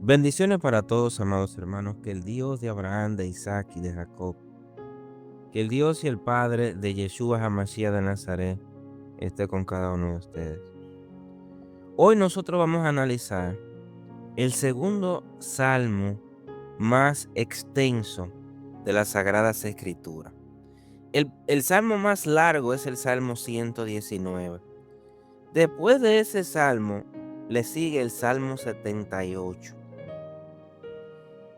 Bendiciones para todos, amados hermanos, que el Dios de Abraham, de Isaac y de Jacob, que el Dios y el Padre de Yeshua HaMashiach de Nazaret esté con cada uno de ustedes. Hoy nosotros vamos a analizar el segundo salmo más extenso de las Sagradas Escrituras. El salmo más largo es el Salmo 119. Después de ese salmo le sigue el Salmo 78.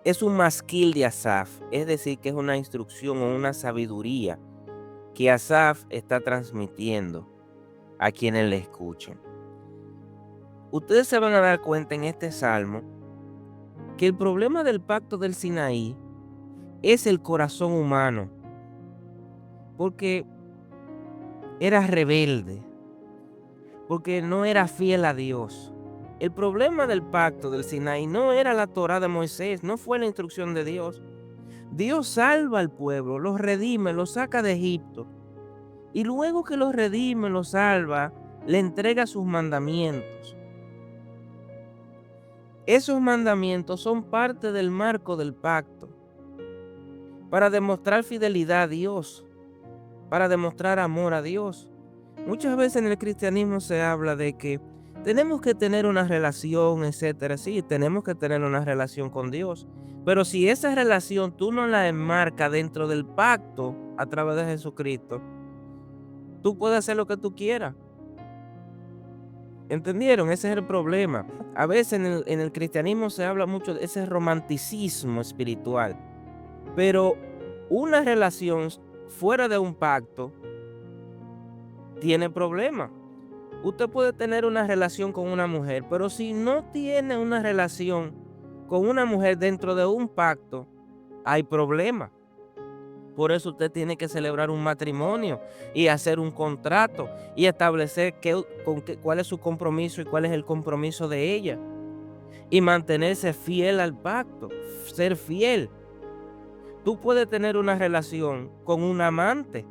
Es un masquil de Asaf, es decir, que es una instrucción o una sabiduría que Asaf está transmitiendo a quienes le escuchen. Ustedes se van a dar cuenta en este salmo que el problema del pacto del Sinaí es el corazón humano, porque era rebelde, porque no era fiel a Dios. El problema del pacto del Sinaí no era la Torá de Moisés, no fue la instrucción de Dios. Dios salva al pueblo, los redime, los saca de Egipto. Y luego que los redime, los salva, le entrega sus mandamientos. Esos mandamientos son parte del marco del pacto para demostrar fidelidad a Dios, para demostrar amor a Dios. Muchas veces en el cristianismo se habla de que tenemos que tener una relación, etcétera. Sí, tenemos que tener una relación con Dios. Pero si esa relación tú no la enmarcas dentro del pacto a través de Jesucristo, tú puedes hacer lo que tú quieras. ¿Entendieron? Ese es el problema. A veces en el cristianismo se habla mucho de ese romanticismo espiritual, pero una relación fuera de un pacto tiene problemas. Usted puede tener una relación con una mujer, pero si no tiene una relación con una mujer dentro de un pacto, hay problemas. Por eso usted tiene que celebrar un matrimonio y hacer un contrato y establecer cuál es su compromiso y cuál es el compromiso de ella. Y mantenerse fiel al pacto, ser fiel. Tú puedes tener una relación con un amante.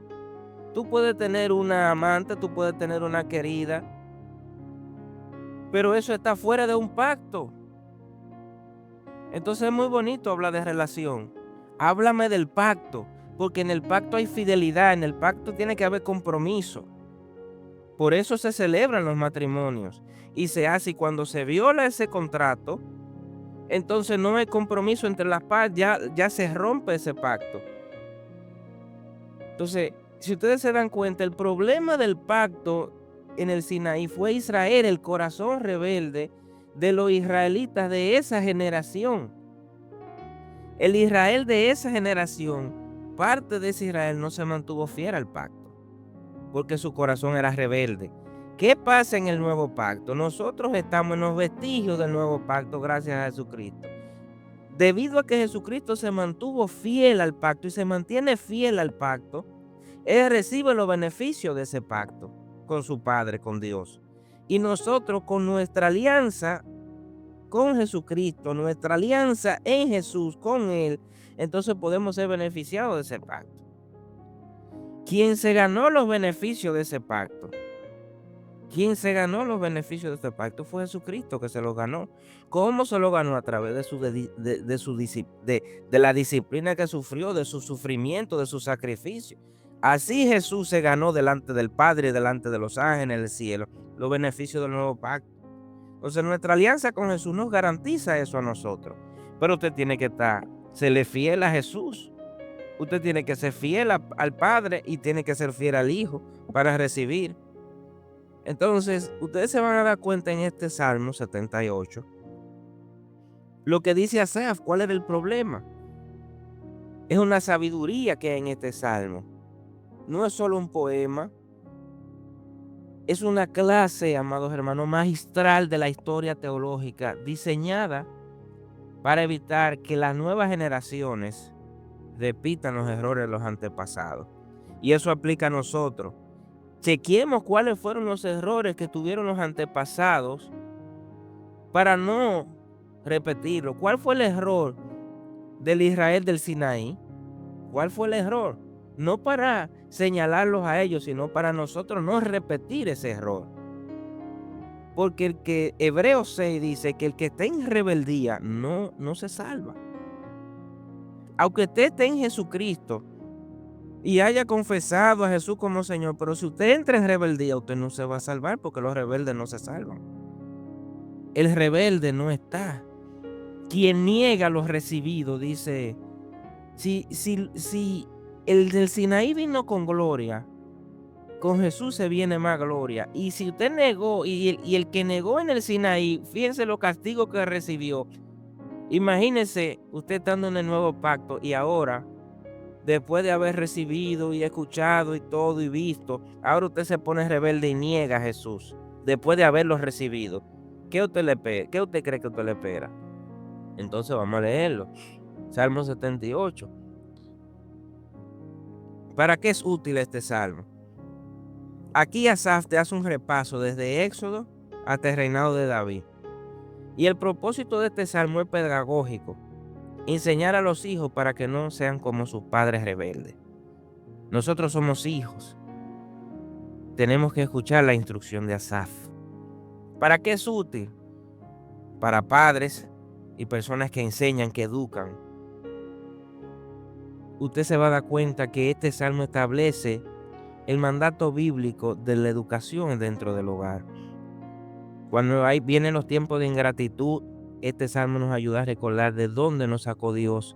Tú puedes tener una amante, tú puedes tener una querida, pero eso está fuera de un pacto. Entonces es muy bonito hablar de relación. Háblame del pacto, porque en el pacto hay fidelidad, en el pacto tiene que haber compromiso. Por eso se celebran los matrimonios y se hace, y cuando se viola ese contrato, entonces no hay compromiso entre las partes, ya se rompe ese pacto. Entonces, si ustedes se dan cuenta, el problema del pacto en el Sinaí fue Israel, el corazón rebelde de los israelitas de esa generación. El Israel de esa generación, parte de ese Israel no se mantuvo fiel al pacto, porque su corazón era rebelde. ¿Qué pasa en el nuevo pacto? Nosotros estamos en los vestigios del nuevo pacto gracias a Jesucristo. Debido a que Jesucristo se mantuvo fiel al pacto y se mantiene fiel al pacto, Él recibe los beneficios de ese pacto con su Padre, con Dios. Y nosotros con nuestra alianza con Jesucristo, nuestra alianza en Jesús con Él, entonces podemos ser beneficiados de ese pacto. ¿Quién se ganó los beneficios de ese pacto? Quien se ganó los beneficios de este pacto fue Jesucristo, que se los ganó. ¿Cómo se lo ganó? A través de la disciplina que sufrió, de su sufrimiento, de su sacrificio. Así Jesús se ganó delante del Padre y delante de los ángeles del cielo los beneficios del nuevo pacto. Entonces nuestra alianza con Jesús nos garantiza eso a nosotros. Pero usted tiene que serle fiel a Jesús. Usted tiene que ser fiel al Padre y tiene que ser fiel al Hijo para recibir. Entonces, ustedes se van a dar cuenta en este Salmo 78, lo que dice Asaf, ¿cuál era el problema? Es una sabiduría que hay en este Salmo. No es solo un poema, es una clase, amados hermanos, magistral de la historia teológica, diseñada para evitar que las nuevas generaciones repitan los errores de los antepasados. Y eso aplica a nosotros. Chequemos cuáles fueron los errores que tuvieron los antepasados para no repetirlo. ¿Cuál fue el error del Israel del Sinaí? ¿Cuál fue el error? No para señalarlos a ellos, sino para nosotros no repetir ese error. Porque Hebreos 6 dice que el que está en rebeldía no se salva. Aunque usted esté en Jesucristo y haya confesado a Jesús como Señor, pero si usted entra en rebeldía, usted no se va a salvar, porque los rebeldes no se salvan. El rebelde no está. Quien niega lo recibido, dice, si el del Sinaí vino con gloria, con Jesús se viene más gloria. Y si usted negó, y el que negó en el Sinaí, fíjense los castigos que recibió. Imagínese usted estando en el nuevo pacto y ahora, después de haber recibido y escuchado y todo y visto, ahora usted se pone rebelde y niega a Jesús, después de haberlo recibido. ¿Qué usted cree que usted le espera? Entonces vamos a leerlo. Salmo 78. ¿Para qué es útil este salmo? Aquí Asaf te hace un repaso desde Éxodo hasta el reinado de David. Y el propósito de este salmo es pedagógico. Enseñar a los hijos para que no sean como sus padres rebeldes. Nosotros somos hijos. Tenemos que escuchar la instrucción de Asaf. ¿Para qué es útil? Para padres y personas que enseñan, que educan. Usted se va a dar cuenta que este salmo establece el mandato bíblico de la educación dentro del hogar. Cuando vienen los tiempos de ingratitud, este salmo nos ayuda a recordar de dónde nos sacó Dios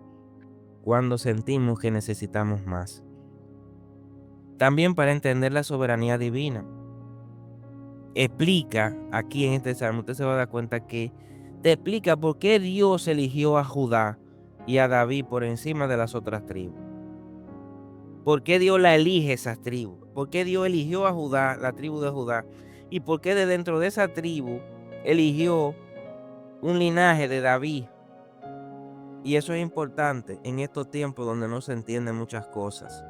cuando sentimos que necesitamos más. También para entender la soberanía divina. Explica aquí en este salmo, usted se va a dar cuenta que te explica por qué Dios eligió a Judá y a David por encima de las otras tribus. ¿Por qué Dios la elige esas tribus? ¿Por qué Dios eligió a Judá, la tribu de Judá? ¿Y por qué de dentro de esa tribu eligió un linaje de David? Y eso es importante en estos tiempos donde no se entienden muchas cosas.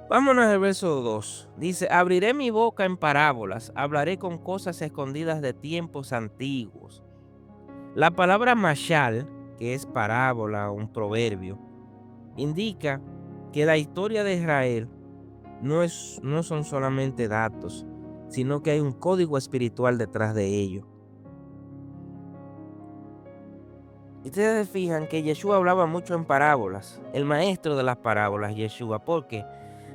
Vámonos al verso 2. Dice, abriré mi boca en parábolas, hablaré con cosas escondidas de tiempos antiguos. La palabra mashal, que es parábola o un proverbio, indica que la historia de Israel no son solamente datos, sino que hay un código espiritual detrás de ello. Ustedes se fijan que Yeshua hablaba mucho en parábolas, el maestro de las parábolas, Yeshua, porque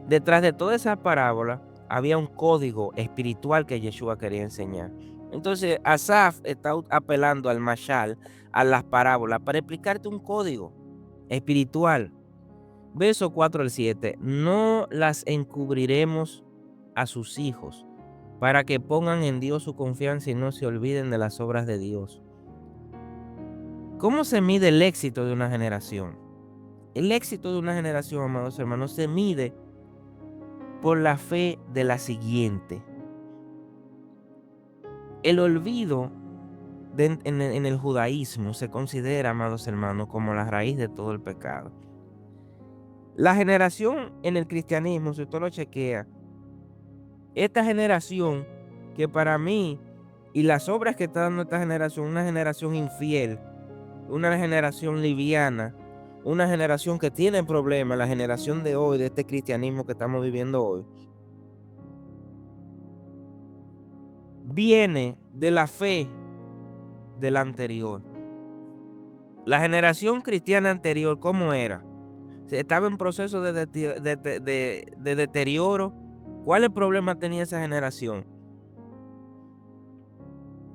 detrás de toda esa parábola había un código espiritual que Yeshua quería enseñar. Entonces, Asaf está apelando al mashal, a las parábolas, para explicarte un código espiritual. Verso 4 al 7. No las encubriremos a sus hijos, para que pongan en Dios su confianza y no se olviden de las obras de Dios. ¿Cómo se mide el éxito de una generación? El éxito de una generación, amados hermanos, se mide por la fe de la siguiente. El olvido en el judaísmo se considera, amados hermanos, como la raíz de todo el pecado. La generación en el cristianismo, si usted lo chequea, esta generación que para mí y las obras que está dando esta generación, una generación infiel, una generación liviana, una generación que tiene problemas, la generación de hoy, de este cristianismo que estamos viviendo hoy, viene de la fe de la anterior. La generación cristiana anterior, ¿cómo era? Estaba en proceso de deterioro. ¿Cuál es el problema tenía esa generación?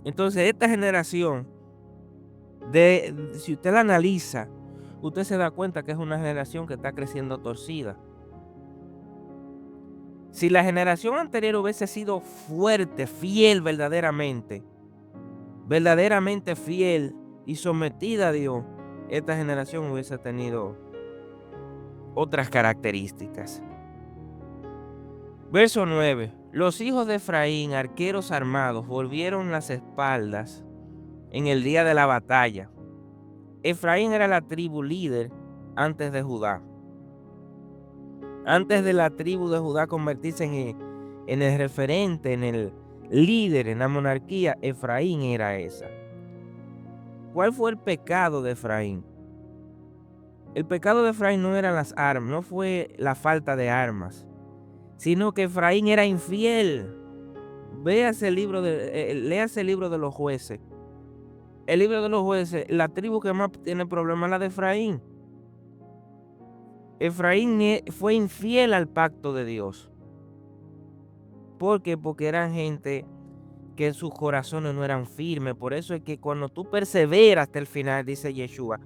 Entonces, esta generación, si usted la analiza, usted se da cuenta que es una generación que está creciendo torcida. Si la generación anterior hubiese sido fuerte, fiel verdaderamente fiel y sometida a Dios, esta generación hubiese tenido otras características. Verso 9. Los hijos de Efraín, arqueros armados, volvieron las espaldas en el día de la batalla. Efraín era la tribu líder antes de Judá. Antes de la tribu de Judá convertirse en el referente, en el líder, en la monarquía, Efraín era esa. ¿Cuál fue el pecado de Efraín? El pecado de Efraín no eran las armas, no fue la falta de armas, sino que Efraín era infiel. léase el libro de los jueces. El libro de los jueces, la tribu que más tiene problemas es la de Efraín. Efraín fue infiel al pacto de Dios. ¿Por qué? Porque eran gente que sus corazones no eran firmes. Por eso es que cuando tú perseveras hasta el final, dice Yeshua,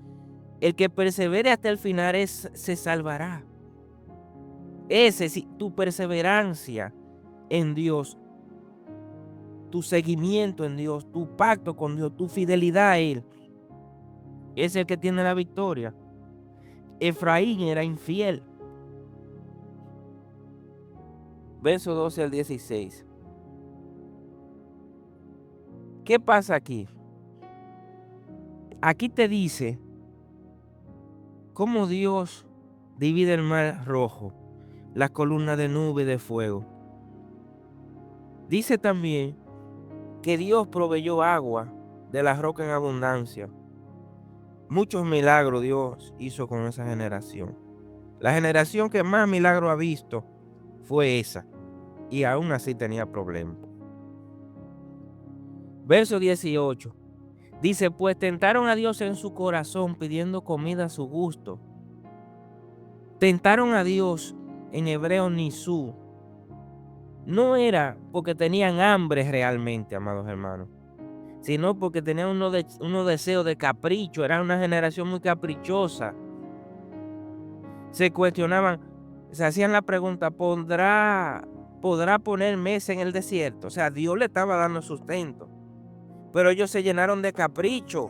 el que persevere hasta el final se salvará. Tu perseverancia en Dios, tu seguimiento en Dios, tu pacto con Dios, tu fidelidad a Él, es el que tiene la victoria. Efraín era infiel. Verso 12 al 16. ¿Qué pasa aquí? Aquí te dice cómo Dios divide el mar rojo, las columnas de nube y de fuego. Dice también que Dios proveyó agua de la roca en abundancia. Muchos milagros Dios hizo con esa generación. La generación que más milagros ha visto fue esa. Y aún así tenía problemas. Verso 18. Dice, pues tentaron a Dios en su corazón pidiendo comida a su gusto. Tentaron a Dios en hebreo nisú. No era porque tenían hambre realmente, amados hermanos, sino porque tenían unos deseos de capricho. Era una generación muy caprichosa. Se cuestionaban, se hacían la pregunta, ¿podrá poner mesa en el desierto? O sea, Dios le estaba dando sustento, pero ellos se llenaron de capricho.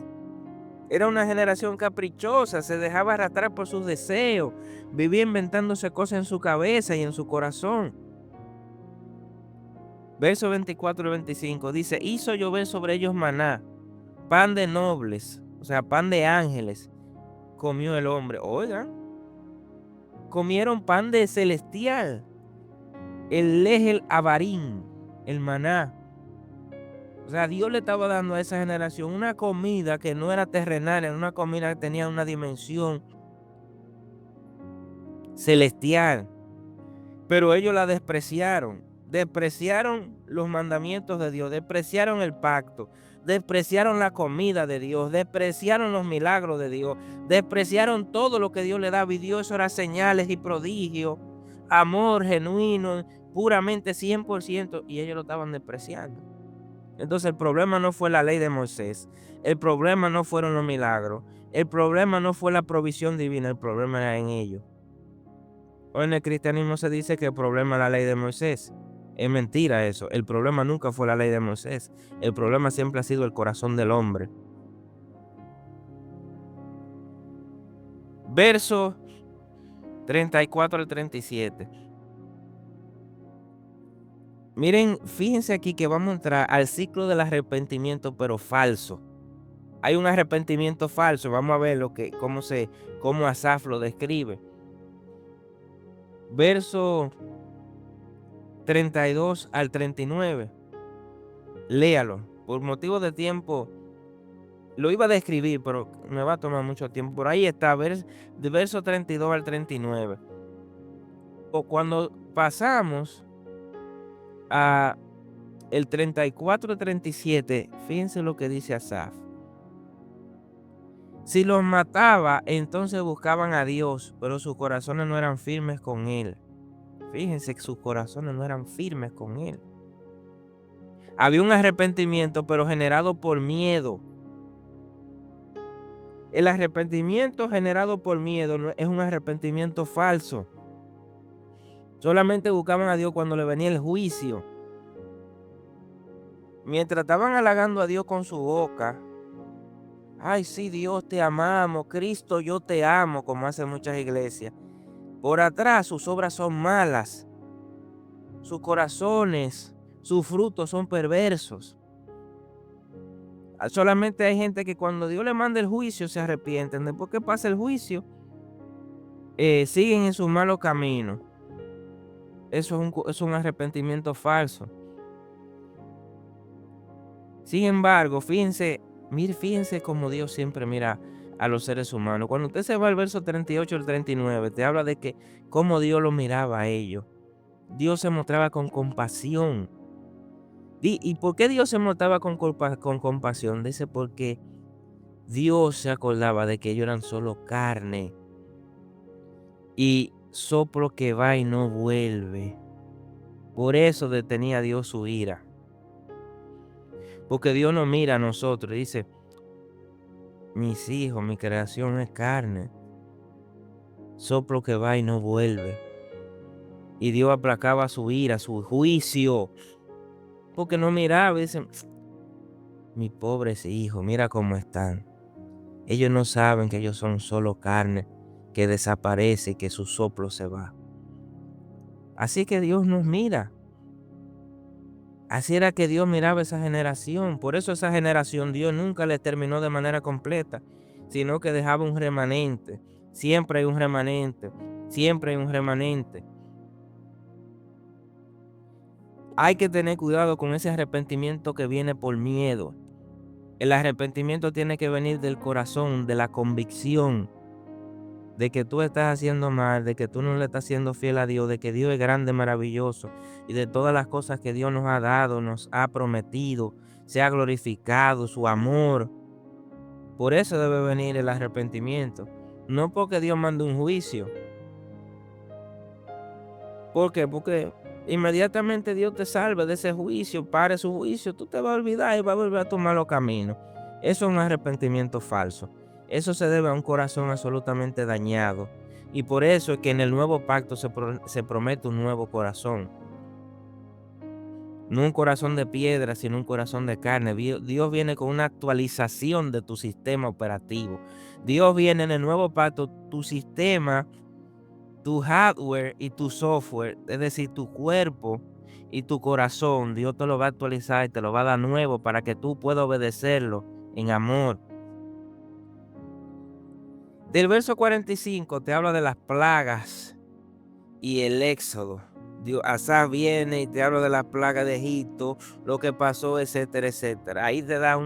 Era una generación caprichosa, se dejaba arrastrar por sus deseos, vivía inventándose cosas en su cabeza y en su corazón. Versos 24 y 25 dice, hizo llover sobre ellos maná, pan de nobles, o sea, pan de ángeles, comió el hombre. Oigan, comieron pan de celestial, el lejel avarín, el maná. O sea, Dios le estaba dando a esa generación una comida que no era terrenal, era una comida que tenía una dimensión celestial. Pero ellos la despreciaron. Despreciaron los mandamientos de Dios, despreciaron el pacto, despreciaron la comida de Dios, despreciaron los milagros de Dios, despreciaron todo lo que Dios le daba. Y Dios era señales y prodigios, amor genuino, puramente 100%, y ellos lo estaban despreciando. Entonces el problema no fue la ley de Moisés, el problema no fueron los milagros, el problema no fue la provisión divina, el problema era en ellos. Hoy en el cristianismo se dice que el problema es la ley de Moisés. Es mentira eso. El problema nunca fue la ley de Moisés. El problema siempre ha sido el corazón del hombre. Verso 34 al 37. Miren, fíjense aquí que vamos a entrar al ciclo del arrepentimiento, pero falso. Hay un arrepentimiento falso. Vamos a ver cómo Asaf lo describe. Verso 32 al 39. Léalo. Por motivo de tiempo lo iba a describir, pero me va a tomar mucho tiempo. Por ahí está, de verso 32 al 39. O cuando pasamos a el 34 al 37, fíjense lo que dice Asaf. Si los mataba, entonces buscaban a Dios, pero sus corazones no eran firmes con Él. Fíjense que sus corazones no eran firmes con Él. Había un arrepentimiento, pero generado por miedo. El arrepentimiento generado por miedo es un arrepentimiento falso. Solamente buscaban a Dios cuando le venía el juicio. Mientras estaban halagando a Dios con su boca, ay, sí, Dios, te amamos, Cristo, yo te amo, como hacen muchas iglesias. Por atrás sus obras son malas, sus corazones, sus frutos son perversos. Solamente hay gente que cuando Dios le manda el juicio se arrepienten. Después que pasa el juicio, siguen en sus malos caminos. Eso es un arrepentimiento falso. Sin embargo, fíjense cómo Dios siempre mira a los seres humanos. Cuando usted se va al verso 38 al 39, te habla de que cómo Dios lo miraba a ellos. Dios se mostraba con compasión. ¿Y por qué Dios se mostraba con compasión? Dice, porque Dios se acordaba de que ellos eran solo carne y soplo que va y no vuelve. Por eso detenía Dios su ira. Porque Dios nos mira a nosotros y dice, mis hijos, mi creación es carne, soplo que va y no vuelve. Y Dios aplacaba su ira, su juicio, porque no miraba y dice, mis pobres hijos, mira cómo están. Ellos no saben que ellos son solo carne, que desaparece y que su soplo se va. Así que Dios nos mira. Así era que Dios miraba esa generación. Por eso esa generación Dios nunca le terminó de manera completa, sino que dejaba un remanente. Siempre hay un remanente. Siempre hay un remanente. Hay que tener cuidado con ese arrepentimiento que viene por miedo. El arrepentimiento tiene que venir del corazón, de la convicción de que tú estás haciendo mal, de que tú no le estás siendo fiel a Dios, de que Dios es grande, maravilloso y de todas las cosas que Dios nos ha dado, nos ha prometido, se ha glorificado su amor. Por eso debe venir el arrepentimiento, no porque Dios mande un juicio. ¿Por qué? Porque inmediatamente Dios te salve de ese juicio, pare su juicio, tú te vas a olvidar y vas a volver a tomar los caminos. Eso es un arrepentimiento falso. Eso se debe a un corazón absolutamente dañado. Y por eso es que en el nuevo pacto se promete un nuevo corazón. No un corazón de piedra, sino un corazón de carne. Dios viene con una actualización de tu sistema operativo. Dios viene en el nuevo pacto, tu sistema, tu hardware y tu software, es decir, tu cuerpo y tu corazón, Dios te lo va a actualizar y te lo va a dar nuevo para que tú puedas obedecerlo en amor. Del verso 45 te habla de las plagas y el éxodo. Asaf viene y te habla de las plagas de Egipto, lo que pasó, etcétera, etcétera. Ahí te da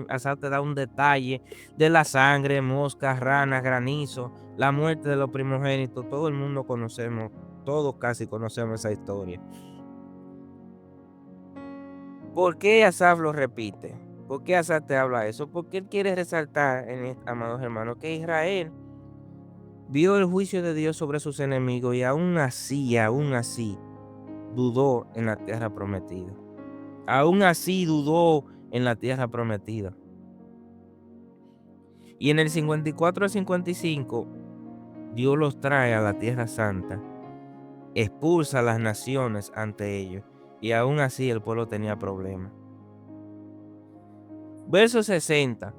Asaf te da un detalle de la sangre, moscas, ranas, granizo, la muerte de los primogénitos. Todo el mundo conocemos, todos casi conocemos esa historia. ¿Por qué Asaf lo repite? ¿Por qué Asaf te habla eso? Porque él quiere resaltar, amados hermanos, que Israel vio el juicio de Dios sobre sus enemigos y aún así, dudó en la tierra prometida. Aún así dudó en la tierra prometida. Y en el 54 al 55, Dios los trae a la tierra santa, expulsa a las naciones ante ellos, y aún así el pueblo tenía problemas. Verso 60.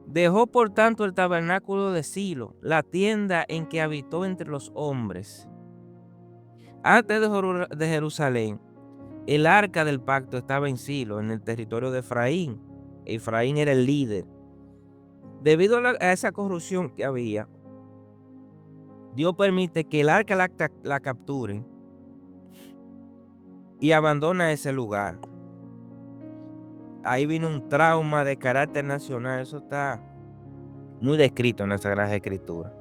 Dejó por tanto el tabernáculo de Silo, la tienda en que habitó entre los hombres. Antes de Jerusalén, el arca del pacto estaba en Silo, en el territorio de Efraín. Efraín era el líder. Debido a esa corrupción que había, Dios permite que el arca la capturen y abandona ese lugar. Ahí vino un trauma de carácter nacional. Eso está muy descrito en la Sagrada Escritura.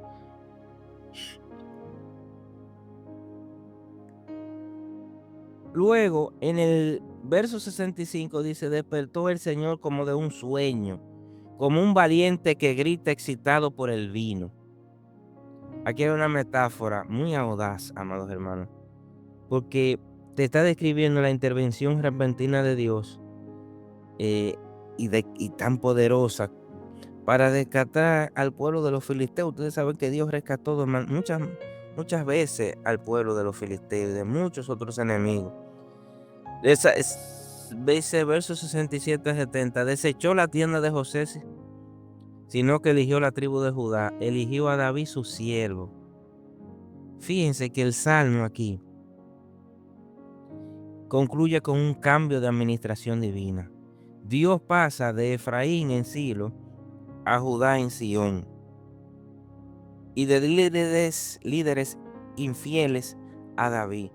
Luego, en el verso 65 dice, despertó el Señor como de un sueño, como un valiente que grita excitado por el vino. Aquí hay una metáfora muy audaz, amados hermanos, porque te está describiendo la intervención repentina de Dios y tan poderosa para rescatar al pueblo de los filisteos. Ustedes saben que Dios rescató muchas veces al pueblo de los filisteos y de muchos otros enemigos. Dice verso 67 a 70, desechó la tienda de José, sino que eligió la tribu de Judá, eligió a David su siervo. Fíjense que el salmo aquí concluye con un cambio de administración divina. Dios pasa de Efraín en Silo a Judá en Sión, y de líderes infieles a David.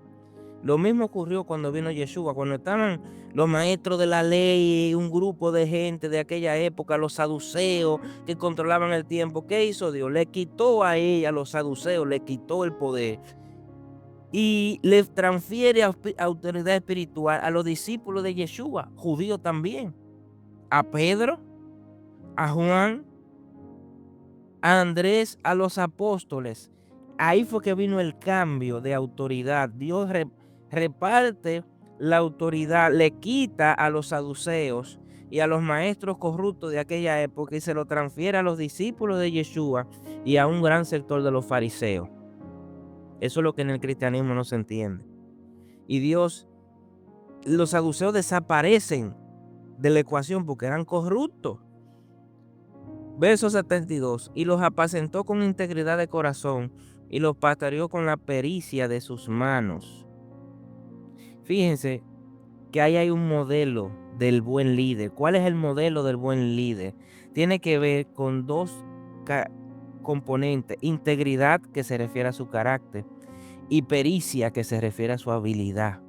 Lo mismo ocurrió cuando vino Yeshua, cuando estaban los maestros de la ley, un grupo de gente de aquella época, los saduceos que controlaban el tiempo. ¿Qué hizo Dios? Le quitó a los saduceos, le quitó el poder y le transfiere autoridad espiritual a los discípulos de Yeshua, judíos también, a Pedro, a Juan, a Andrés, a los apóstoles. Ahí fue que vino el cambio de autoridad. Dios reparte la autoridad, le quita a los saduceos y a los maestros corruptos de aquella época y se lo transfiere a los discípulos de Yeshua y a un gran sector de los fariseos. Eso es lo que en el cristianismo no se entiende. Y los saduceos desaparecen de la ecuación porque eran corruptos. Verso 72. Y los apacentó con integridad de corazón y los pastoreó con la pericia de sus manos. Fíjense que ahí hay un modelo del buen líder. ¿Cuál es el modelo del buen líder? Tiene que ver con dos componentes: integridad, que se refiere a su carácter, y pericia, que se refiere a su habilidad.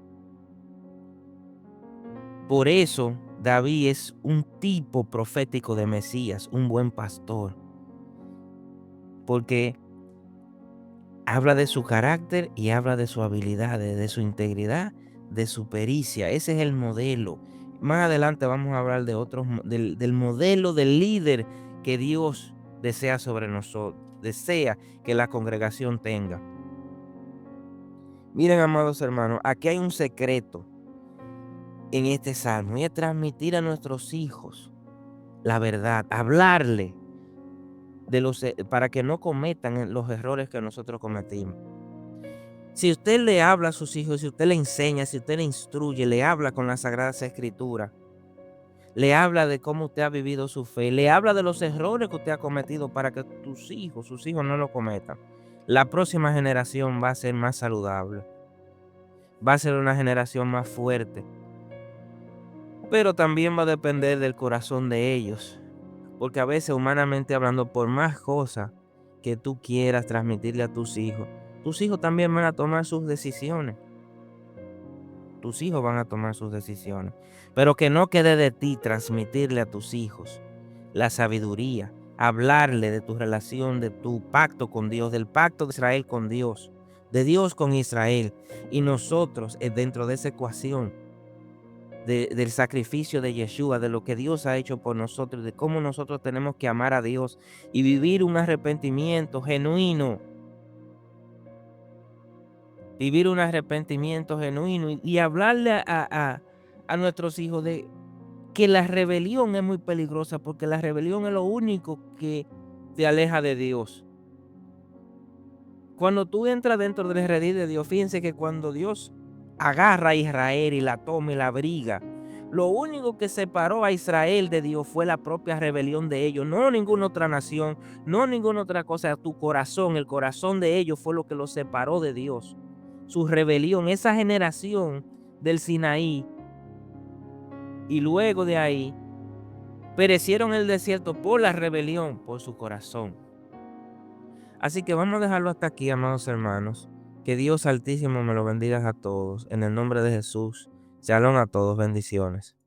Por eso David es un tipo profético de Mesías, un buen pastor, porque habla de su carácter y habla de su habilidad, de su integridad, de su pericia. Ese es el modelo. Más adelante vamos a hablar de otros, del modelo del líder que Dios desea sobre nosotros, desea que la congregación tenga. Miren, amados hermanos, aquí hay un secreto en este salmo, y es transmitir a nuestros hijos la verdad, hablarle para que no cometan los errores que nosotros cometimos. Si usted le habla a sus hijos, si usted le enseña, si usted le instruye, le habla con las Sagradas Escrituras, le habla de cómo usted ha vivido su fe, le habla de los errores que usted ha cometido para que sus hijos no lo cometan, la próxima generación va a ser más saludable, va a ser una generación más fuerte, pero también va a depender del corazón de ellos, porque a veces, humanamente hablando, por más cosas que tú quieras transmitirle a tus hijos también van a tomar sus decisiones. Tus hijos van a tomar sus decisiones. Pero que no quede de ti transmitirle a tus hijos la sabiduría, hablarle de tu relación, de tu pacto con Dios, del pacto de Israel con Dios, de Dios con Israel. Y nosotros, dentro de esa ecuación, del sacrificio de Yeshua, de lo que Dios ha hecho por nosotros, de cómo nosotros tenemos que amar a Dios y vivir un arrepentimiento genuino. Vivir un arrepentimiento genuino y hablarle a nuestros hijos de que la rebelión es muy peligrosa, porque la rebelión es lo único que te aleja de Dios. Cuando tú entras dentro del redil de Dios, fíjense que cuando Dios agarra a Israel y la toma y la abriga, lo único que separó a Israel de Dios fue la propia rebelión de ellos, no ninguna otra nación, no ninguna otra cosa. Tu corazón, el corazón de ellos fue lo que los separó de Dios. Su rebelión, esa generación del Sinaí, y luego de ahí perecieron en el desierto por la rebelión, por su corazón. Así que vamos a dejarlo hasta aquí, amados hermanos. Que Dios Altísimo me lo bendiga a todos. En el nombre de Jesús. Shalom a todos. Bendiciones.